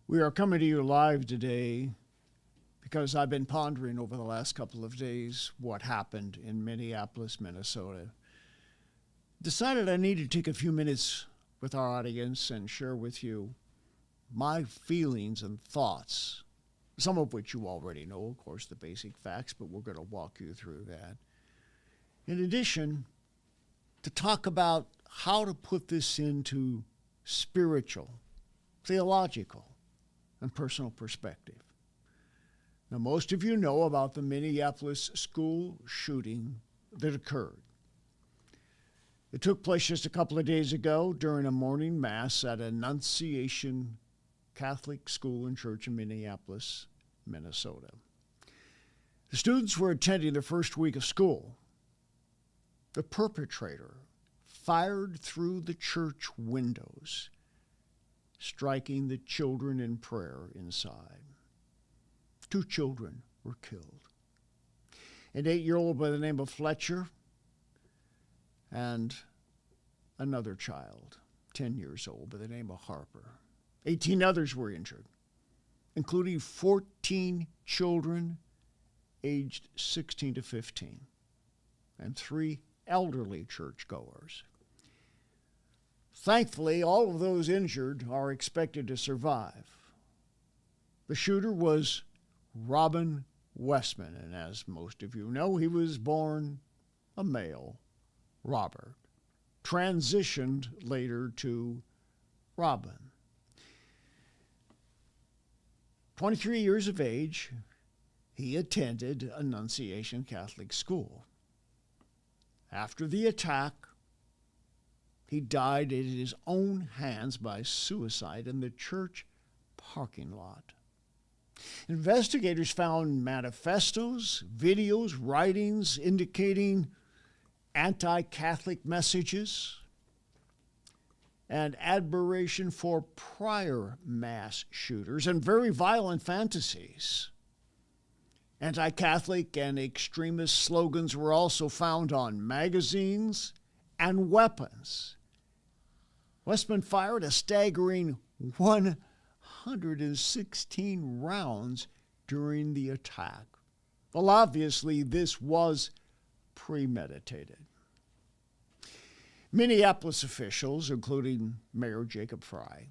We are coming to you live today because I've been pondering over the last couple of days what happened in Minneapolis, Minnesota. Decided I needed to take a few minutes with our audience and share with you my feelings and thoughts, some of which you already know, of course, the basic facts, but we're going to walk you through that. In addition, to talk about how to put this into spiritual, theological, and personal perspective. Now, most of you know about the Minneapolis school shooting that occurred. It took place just a couple of days ago during a morning mass at Annunciation Catholic School and Church in Minneapolis, Minnesota. The students were attending their first week of school. The perpetrator fired through the church windows, striking the children in prayer inside. 2 children were killed. An 8-year-old by the name of Fletcher and another child, 10 years old, by the name of Harper. 18 others were injured, including 14 children aged 16 to 15 and 3 elderly churchgoers. Thankfully, all of those injured are expected to survive. The shooter was Robin Westman, and as most of you know, he was born a male, Robert, transitioned later to Robin. 23 years of age, he attended Annunciation Catholic School. After the attack, he died in his own hands by suicide in the church parking lot. Investigators found manifestos, videos, writings indicating anti-Catholic messages and admiration for prior mass shooters and very violent fantasies. Anti-Catholic and extremist slogans were also found on magazines and weapons. Westman fired a staggering 116 rounds during the attack. Well, obviously, this was premeditated. Minneapolis officials, including Mayor Jacob Frey,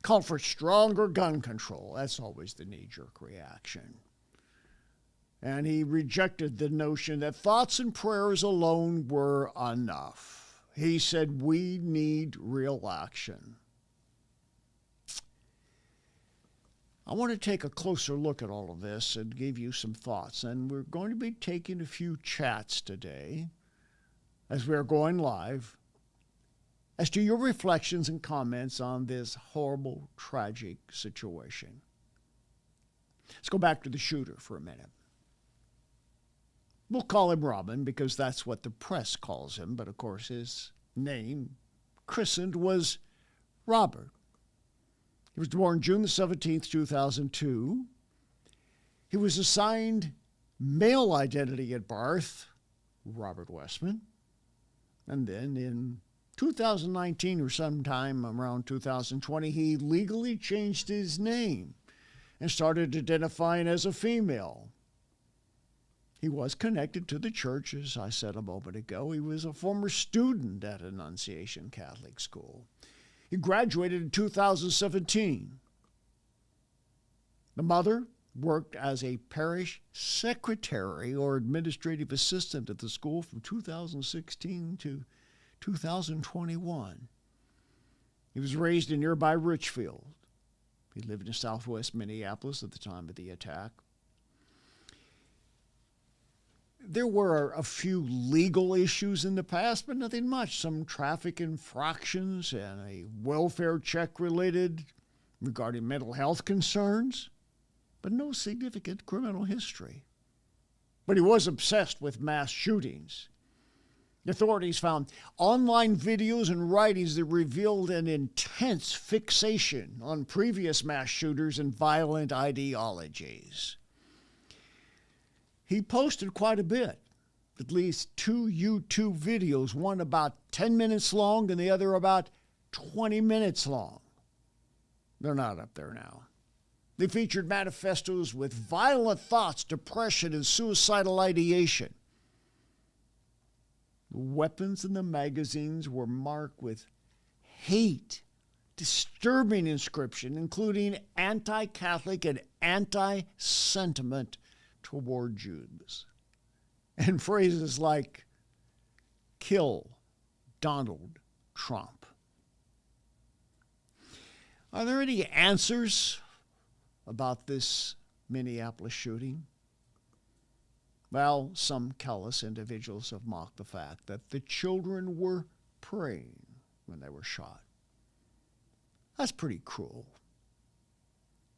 called for stronger gun control. That's always the knee-jerk reaction. And he rejected the notion that thoughts and prayers alone were enough. He said, we need real action. I want to take a closer look at all of this and give you some thoughts. And we're going to be taking a few chats today as we're going live as to your reflections and comments on this horrible, tragic situation. Let's go back to the shooter for a minute. We'll call him Robin because that's what the press calls him, but of course his name, christened, was Robert. He was born June the 17th, 2002. He was assigned male identity at birth, Robert Westman, and then in 2019 or sometime around 2020, he legally changed his name and started identifying as a female. He was connected to the church, as I said a moment ago. He was a former student at Annunciation Catholic School. He graduated in 2017. The mother worked as a parish secretary or administrative assistant at the school from 2016 to 2021. He was raised in nearby Richfield. He lived in southwest Minneapolis at the time of the attack. There were a few legal issues in the past, but nothing much. Some traffic infractions and a welfare check related regarding mental health concerns, but no significant criminal history. But he was obsessed with mass shootings. Authorities found online videos and writings that revealed an intense fixation on previous mass shooters and violent ideologies. He posted quite a bit, at least 2 YouTube videos, one about 10 minutes long and the other about 20 minutes long. They're not up there now. They featured manifestos with violent thoughts, depression, and suicidal ideation. The weapons in the magazines were marked with hate, disturbing inscription, including anti-Catholic and anti-sentiment toward Jews. And phrases like, kill Donald Trump. Are there any answers about this Minneapolis shooting? Well, some callous individuals have mocked the fact that the children were praying when they were shot. That's pretty cruel.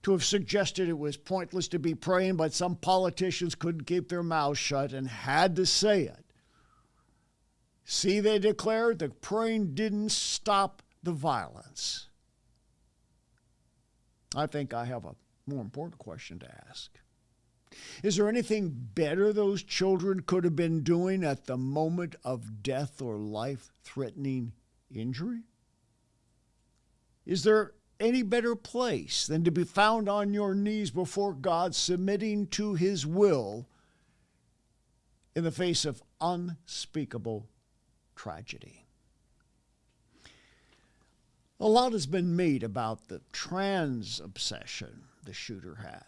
To have suggested it was pointless to be praying, but some politicians couldn't keep their mouths shut and had to say it. See, they declared, the praying didn't stop the violence. I think I have a more important question to ask. Is there anything better those children could have been doing at the moment of death or life-threatening injury? Is there any better place than to be found on your knees before God, submitting to His will in the face of unspeakable tragedy? A lot has been made about the trans obsession the shooter had.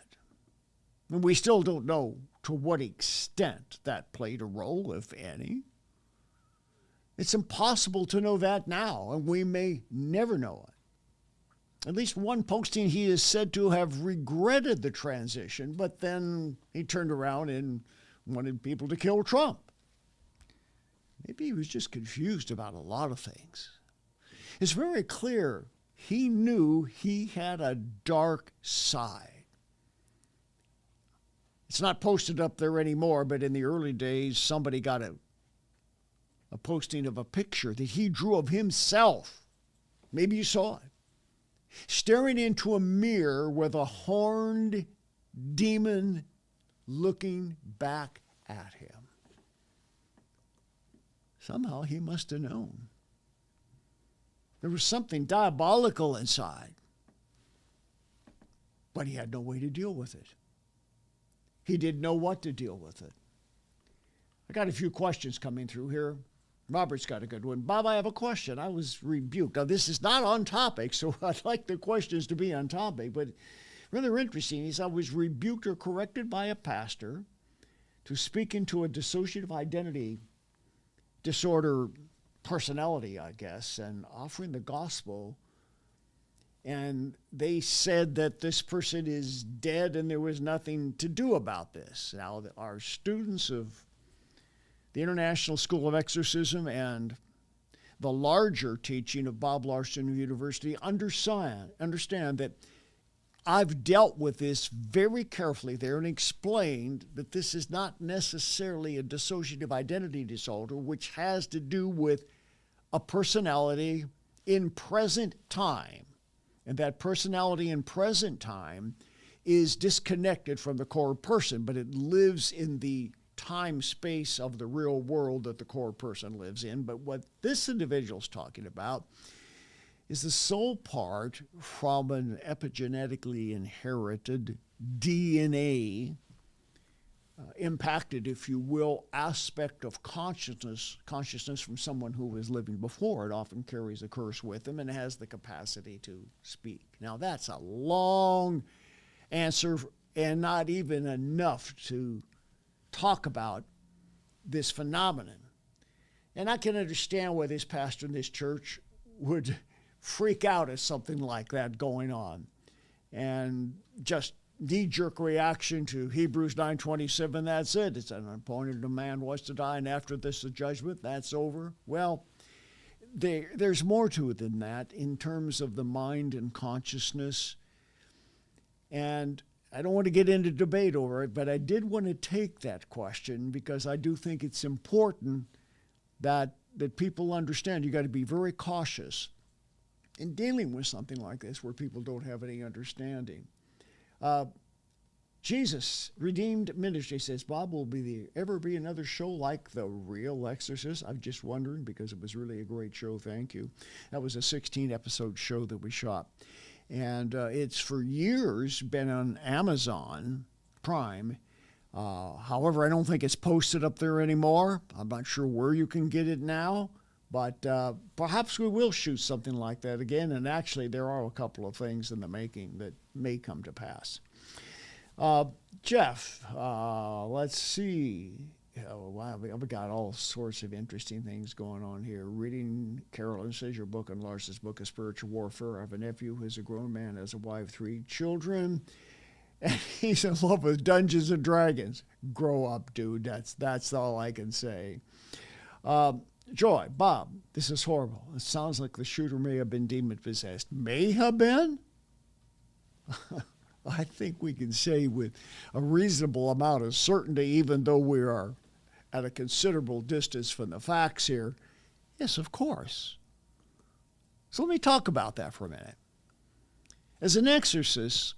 And we still don't know to what extent that played a role, if any. It's impossible to know that now, and we may never know it. At least one posting, he is said to have regretted the transition, but then he turned around and wanted people to kill Trump. Maybe he was just confused about a lot of things. It's very clear he knew he had a dark side. It's not posted up there anymore, but in the early days, somebody got a posting of a picture that he drew of himself. Maybe you saw it. Staring into a mirror with a horned demon looking back at him. Somehow he must have known. There was something diabolical inside, but he had no way to deal with it. He didn't know what to deal with it. I got a few questions coming through here. Robert's got a good one. Bob, I have a question. I was rebuked. Now, this is not on topic, so I'd like the questions to be on topic, but rather interesting is I was rebuked or corrected by a pastor to speak into a dissociative identity disorder personality, I guess, and offering the gospel. And they said that this person is dead and there was nothing to do about this. Now, our students of the International School of Exorcism and the larger teaching of Bob Larson University understand that I've dealt with this very carefully there and explained that this is not necessarily a dissociative identity disorder, which has to do with a personality in present time. And that personality in present time is disconnected from the core person, but it lives in the time space of the real world that the core person lives in. But what this individual's talking about is the soul part from an epigenetically inherited DNA impacted, if you will, aspect of consciousness from someone who was living before. It often carries a curse with them and has the capacity to speak. Now, that's a long answer and not even enough to talk about this phenomenon. And I can understand why this pastor in this church would freak out at something like that going on and just knee-jerk reaction to Hebrews 9:27, that's it. It's an appointed a man was to die, and after this the judgment, that's over. Well, there's more to it than that in terms of the mind and consciousness. And I don't want to get into debate over it, but I did want to take that question because I do think it's important that people understand you got to be very cautious in dealing with something like this where people don't have any understanding. Jesus Redeemed Ministry says, Bob, will ever be another show like The Real Exorcist? I'm just wondering because it was really a great show. Thank you. That was a 16-episode show that we shot. And it's for years been on Amazon Prime. However, I don't think it's posted up there anymore. I'm not sure where you can get it now, but perhaps we will shoot something like that again. And actually, there are a couple of things in the making that may come to pass. Jeff, let's see. Oh, wow, we've got all sorts of interesting things going on here. Reading Carolyn says your book and Larson's book is Spiritual Warfare. I have a nephew who's a grown man, has a wife, 3 children, and he's in love with Dungeons and Dragons. Grow up, dude. That's all I can say. Joy, Bob, this is horrible. It sounds like the shooter may have been demon-possessed. May have been? I think we can say with a reasonable amount of certainty, even though we are at a considerable distance from the facts here, yes, of course. So let me talk about that for a minute. As an exorcist,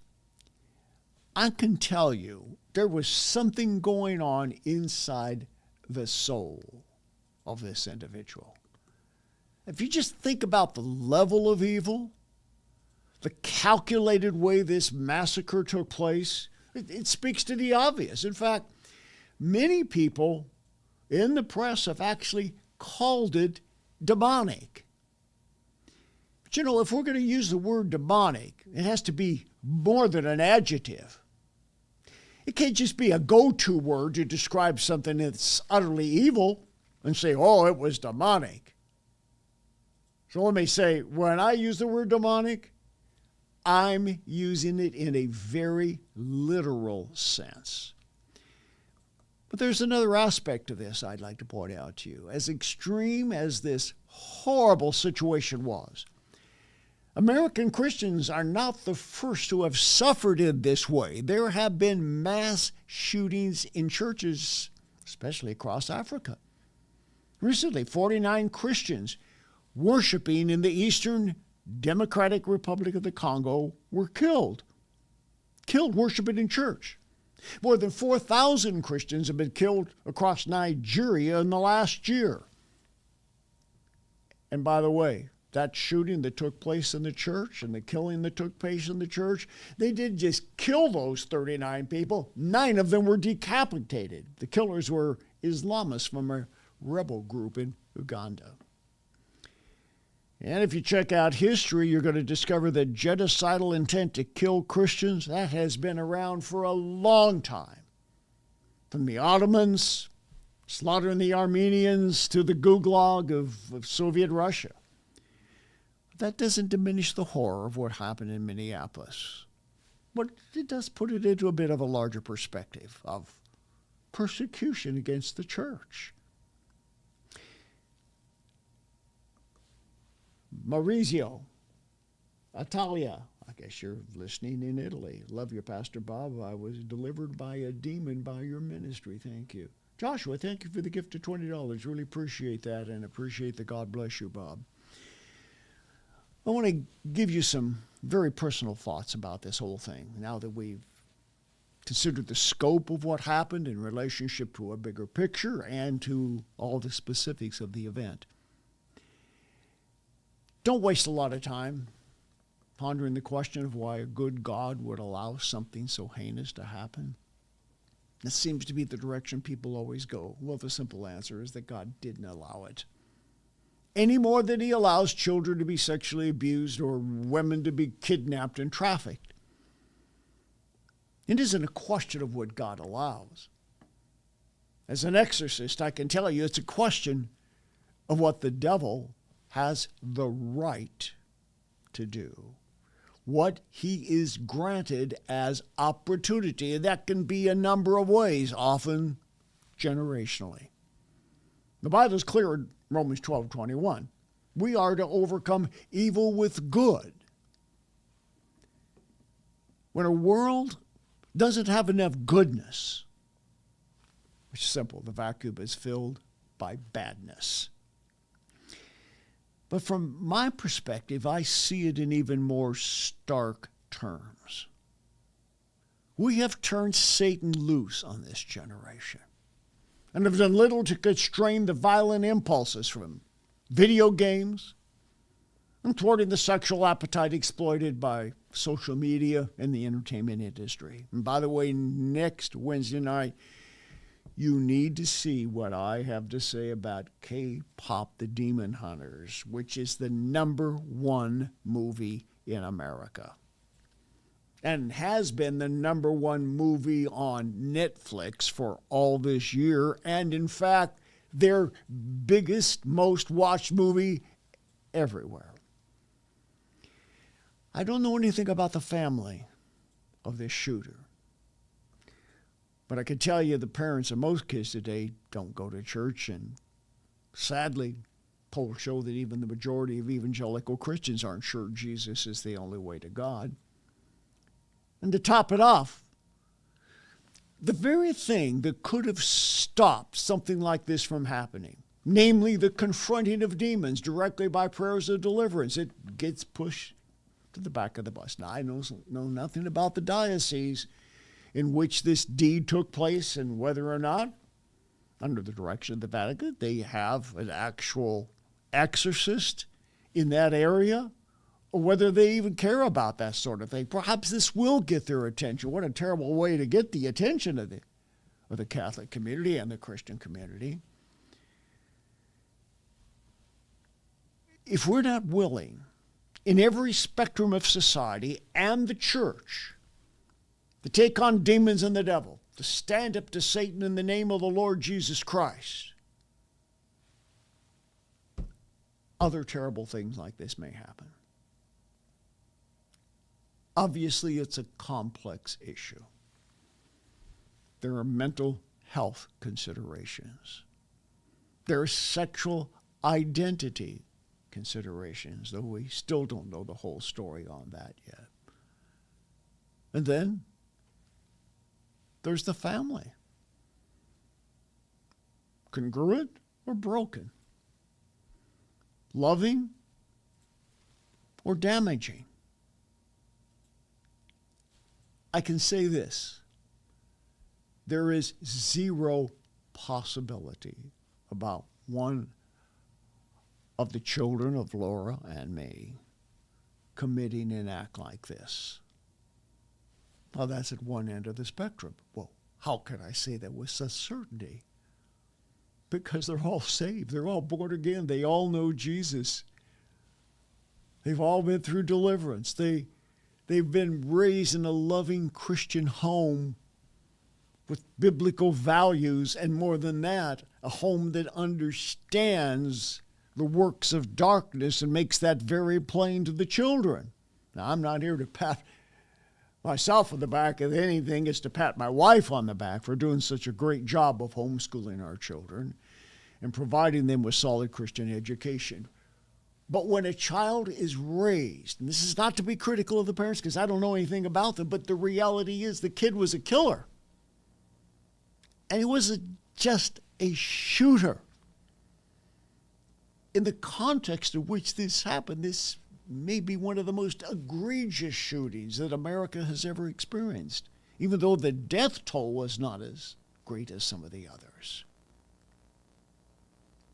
I can tell you there was something going on inside the soul of this individual. If you just think about the level of evil, the calculated way this massacre took place, it speaks to the obvious. In fact, many people in the press have actually called it demonic. But you know, if we're going to use the word demonic, it has to be more than an adjective. It can't just be a go-to word to describe something that's utterly evil and say, oh, it was demonic. So let me say, when I use the word demonic, I'm using it in a very literal sense. But there's another aspect to this I'd like to point out to you. As extreme as this horrible situation was, American Christians are not the first to have suffered in this way. There have been mass shootings in churches, especially across Africa. Recently, 49 Christians worshiping in the Eastern Democratic Republic of the Congo were killed worshiping in church. More than 4,000 Christians have been killed across Nigeria in the last year. And by the way, that shooting that took place in the church and the killing that took place in the church, they didn't just kill those 39 people. 9 of them were decapitated. The killers were Islamists from a rebel group in Uganda. And if you check out history, you're going to discover that genocidal intent to kill Christians, that has been around for a long time. From the Ottomans, slaughtering the Armenians, to the gulag of Soviet Russia. That doesn't diminish the horror of what happened in Minneapolis. But it does put it into a bit of a larger perspective of persecution against the church. Maurizio, Italia, I guess you're listening in Italy. Love you, Pastor Bob. I was delivered by a demon by your ministry. Thank you. Joshua, thank you for the gift of $20. Really appreciate that and appreciate the God bless you, Bob. I want to give you some very personal thoughts about this whole thing now that we've considered the scope of what happened in relationship to a bigger picture and to all the specifics of the event. Don't waste a lot of time pondering the question of why a good God would allow something so heinous to happen. That seems to be the direction people always go. Well, the simple answer is that God didn't allow it. Any more than he allows children to be sexually abused or women to be kidnapped and trafficked. It isn't a question of what God allows. As an exorcist, I can tell you it's a question of what the devil has the right to do, what he is granted as opportunity. And that can be a number of ways, often generationally. The Bible is clear in Romans 12:21. We are to overcome evil with good. When a world doesn't have enough goodness, it's simple, the vacuum is filled by badness. But from my perspective, I see it in even more stark terms. We have turned Satan loose on this generation and have done little to constrain the violent impulses from video games, and thwarting the sexual appetite exploited by social media and the entertainment industry. And by the way, next Wednesday night, you need to see what I have to say about K-pop The Demon Hunters, which is the #1 movie in America and has been the #1 movie on Netflix for all this year, and in fact, their biggest, most watched movie everywhere. I don't know anything about the family of this shooter, but I can tell you the parents of most kids today don't go to church, and sadly, polls show that even the majority of evangelical Christians aren't sure Jesus is the only way to God. And to top it off, the very thing that could have stopped something like this from happening, namely the confronting of demons directly by prayers of deliverance, it gets pushed to the back of the bus. Now, I know nothing about the diocese in which this deed took place and whether or not, under the direction of the Vatican, they have an actual exorcist in that area, or whether they even care about that sort of thing. Perhaps this will get their attention. What a terrible way to get the attention of the Catholic community and the Christian community. If we're not willing, in every spectrum of society and the church, to take on demons and the devil, to stand up to Satan in the name of the Lord Jesus Christ, other terrible things like this may happen. Obviously, it's a complex issue. There are mental health considerations. There are sexual identity considerations, though we still don't know the whole story on that yet. And then there's the family. Congruent or broken? Loving or damaging? I can say this. There is zero possibility about one of the children of Laura and me committing an act like this. Well, that's at one end of the spectrum. Well, how can I say that with such certainty? Because they're all saved. They're all born again. They all know Jesus. They've all been through deliverance. They've been raised in a loving Christian home with biblical values, and more than that, a home that understands the works of darkness and makes that very plain to the children. Now, I'm not here to pat myself on the back. If anything, is to pat my wife on the back for doing such a great job of homeschooling our children and providing them with solid Christian education. But when a child is raised, and this is not to be critical of the parents because I don't know anything about them, but the reality is the kid was a killer. And he was just a shooter. In the context in which this happened, this may be one of the most egregious shootings that America has ever experienced, even though the death toll was not as great as some of the others.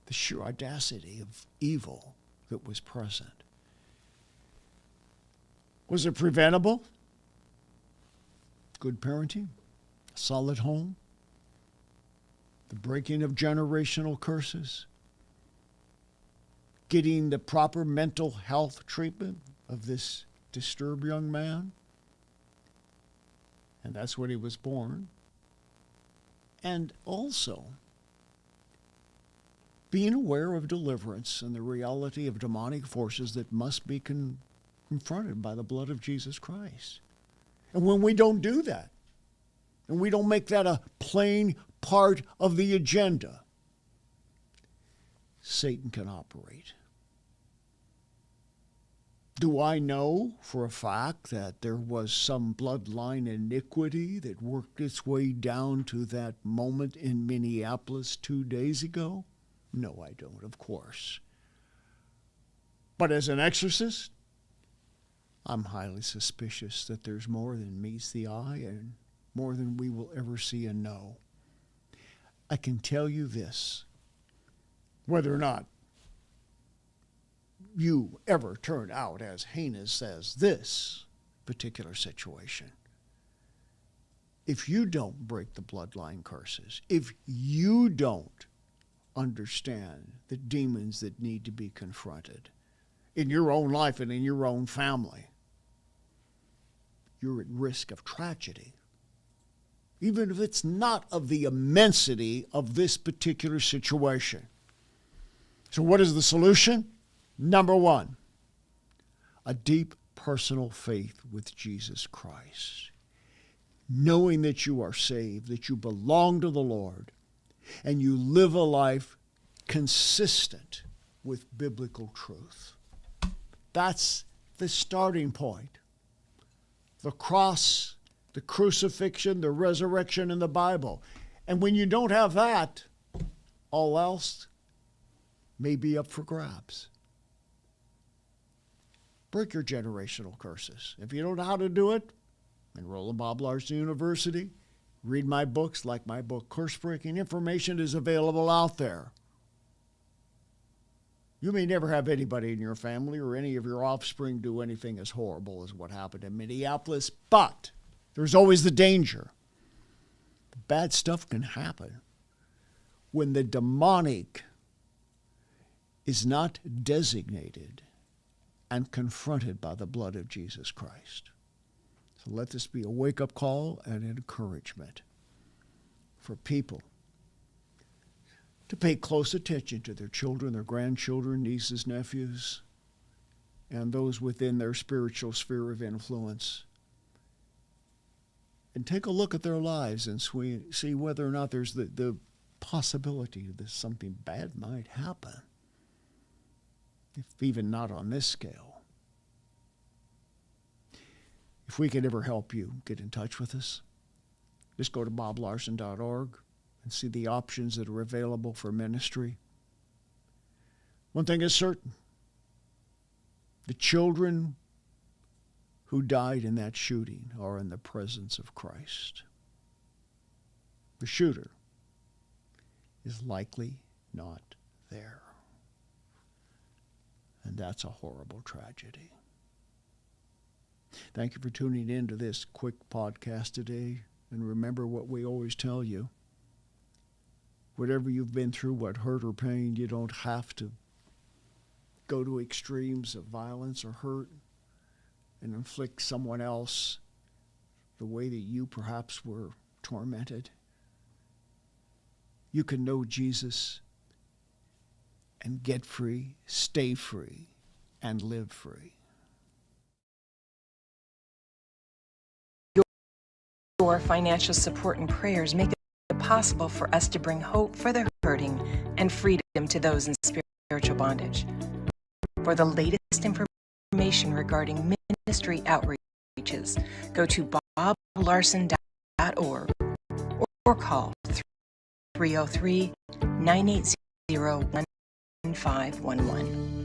The sheer audacity of evil that was present. Was it preventable? Good parenting, a solid home, the breaking of generational curses, getting the proper mental health treatment of this disturbed young man. And that's when he was born. And also being aware of deliverance and the reality of demonic forces that must be confronted by the blood of Jesus Christ. And when we don't do that, and we don't make that a plain part of the agenda, Satan can operate. Do I know for a fact that there was some bloodline iniquity that worked its way down to that moment in Minneapolis 2 days ago? No, I don't, of course. But as an exorcist, I'm highly suspicious that there's more than meets the eye and more than we will ever see and know. I can tell you this, whether or not you ever turn out as heinous as this particular situation, if you don't break the bloodline curses, if you don't understand the demons that need to be confronted in your own life and in your own family, you're at risk of tragedy, even if it's not of the immensity of this particular situation. So what is the solution? Number one, a deep personal faith with Jesus Christ. Knowing that you are saved, that you belong to the Lord, and you live a life consistent with biblical truth. That's the starting point. The cross, the crucifixion, the resurrection in the Bible. And when you don't have that, all else may be up for grabs. Break your generational curses. If you don't know how to do it, enroll at Bob Larson University. Read my books, like my book, Curse Breaking. Information is available out there. You may never have anybody in your family or any of your offspring do anything as horrible as what happened in Minneapolis, but there's always the danger. Bad stuff can happen when the demonic is not designated and confronted by the blood of Jesus Christ. So let this be a wake-up call and encouragement for people to pay close attention to their children, their grandchildren, nieces, nephews, and those within their spiritual sphere of influence. And take a look at their lives and see whether or not there's the possibility that something bad might happen, if even not on this scale. If we can ever help you, get in touch with us. Just go to boblarson.org and see the options that are available for ministry. One thing is certain. The children who died in that shooting are in the presence of Christ. The shooter is likely not there. And that's a horrible tragedy. Thank you for tuning in to this quick podcast today. And remember what we always tell you. Whatever you've been through, what hurt or pain, you don't have to go to extremes of violence or hurt and inflict someone else the way that you perhaps were tormented. You can know Jesus and get free, stay free, and live free. Your financial support and prayers make it possible for us to bring hope for the hurting and freedom to those in spiritual bondage. For the latest information regarding ministry outreaches, go to boblarson.org or call 303-980-1511.